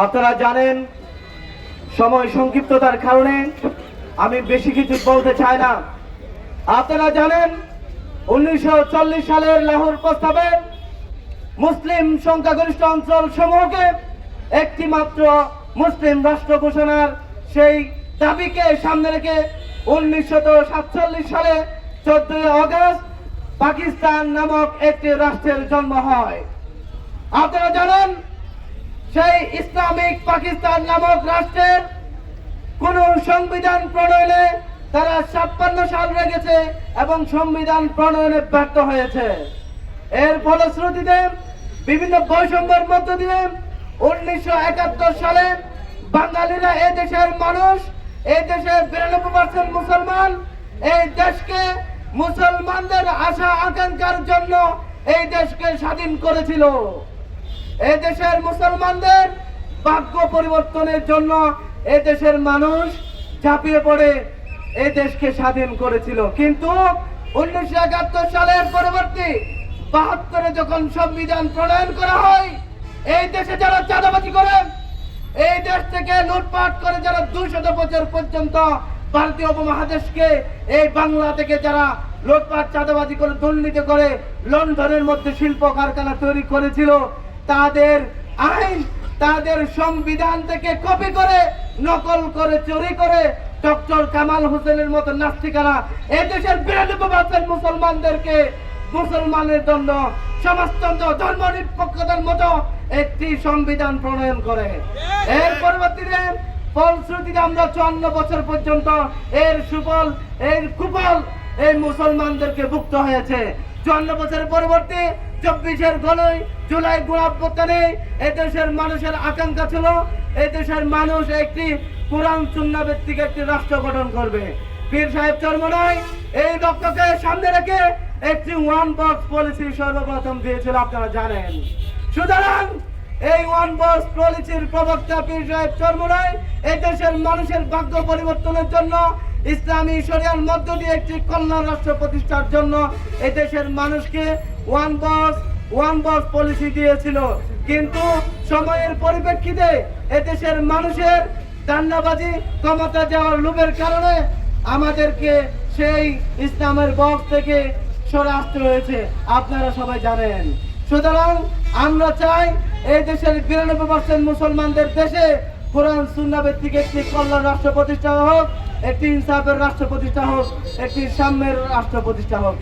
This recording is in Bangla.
আপনারা জানেন সময় সংক্ষিপ্ততার কারণে আমি বেশি কিছু বলতে চাই না। আপনারা জানেন 1940 সালের লাহোর প্রস্তাবে মুসলিম সংখ্যাগরিষ্ঠ অঞ্চল সমূহকে একটি মাত্র মুসলিম রাষ্ট্র ঘোষণার সেই দাবিকে সামনে রেখে 1947 সালে 14 আগস্ট পাকিস্তান নামক একটি রাষ্ট্রের জন্ম হয়। আপনারা জানেন সেই ইসলামিক পাকিস্তান নামক রাষ্ট্রের কোন সংবিধান প্রণয়নে তারা 56 সাল লেগেছে এবং সংবিধান প্রণয়নে ব্যর্থ হয়েছে। এর ফলশ্রুতিতে বিভিন্ন বৈষম্যের মধ্য দিয়ে 1971 সালে বাঙালিরা এই দেশের মানুষ, এই দেশের 92% মুসলমান, এই দেশকে মুসলমানদের আশা আকাঙ্ক্ষার জন্য এই দেশকে স্বাধীন করেছিল। এই দেশের মুসলমানদের ভাগ্য পরিবর্তনের জন্য এই দেশের মানুষ ঝাঁপিয়ে পড়ে এই দেশকে স্বাধীন করেছিল। কিন্তু 1971 সালের পরবর্তী 72-এ যখন সংবিধান প্রণয়ন করা হয়, এই দেশে যারা চাঁদাবাজি করে, এই দেশ থেকে লুটপাট করে যারা 200 বছর পর্যন্ত ভারতীয় উপমহাদেশকে, এই বাংলা থেকে যারা লুটপাট চাঁদাবাজি করে দুর্নীতি করে লন্ডনের মধ্যে শিল্প কারখানা তৈরি করেছিল, তাদের আইন, তাদের সংবিধান থেকে কপি করে, নকল করে, চুরি করে ডক্টর কামাল হোসেনের মতো নাস্তিকারা এদেশের 92% মুসলমানদেরকে মুসলমানের জন্য সমাজতন্ত্র, ধর্মনিরপেক্ষতার মতো একটি সংবিধান প্রণয়ন করে। এর পরবর্তীতে ফলশ্রুতিতে আমরা 54 বছর পর্যন্ত এর সুফল, এর কুফল এই মুসলমানদেরকে ভুক্ত হয়েছে। 54 বছরের পরবর্তী 24-এর জুলাই গণঅভ্যুত্থানে এদেশের মানুষের আকাঙ্ক্ষা ছিল এই দেশের মানুষ একটি কোরআন সুন্নাহ ভিত্তিক একটি রাষ্ট্র গঠন করবে। পীর সাহেব চরমনাই এই লক্ষ্যকে সামনে রেখে একটি ওয়ান বক্স পলিসি সর্বপ্রথম দিয়েছিল, আপনারা জানেন। সুতরাং এই ওয়ান বক্স পলিসির প্রবক্তা পীর সাহেব চরমনাই এই দেশের মানুষের ভাগ্য পরিবর্তনের জন্য, ইসলামী শরিয়ার মধ্য দিয়ে একটি কল্যাণ রাষ্ট্র প্রতিষ্ঠার জন্য এই দেশের মানুষকে ওয়ান বক্স পলিসি দিয়েছিল। কিন্তু সময়ের পরিপ্রেক্ষিতে এদেশের মানুষের দান্নাবাজি, ক্ষমতা যাওয়ার লোভের কারণে আমাদেরকে সেই ইসলামের বক্স থেকে সরে আসতে হয়েছে, আপনারা সবাই জানেন। সুতরাং আমরা চাই এই দেশের 92% মুসলমানদের দেশে কোরআন সুন্নাহ ভিত্তিক একটি কল্যাণ রাষ্ট্র প্রতিষ্ঠা হোক, একটি ইনসাফের রাষ্ট্র প্রতিষ্ঠা হোক, একটি সাম্যের রাষ্ট্র প্রতিষ্ঠা হোক।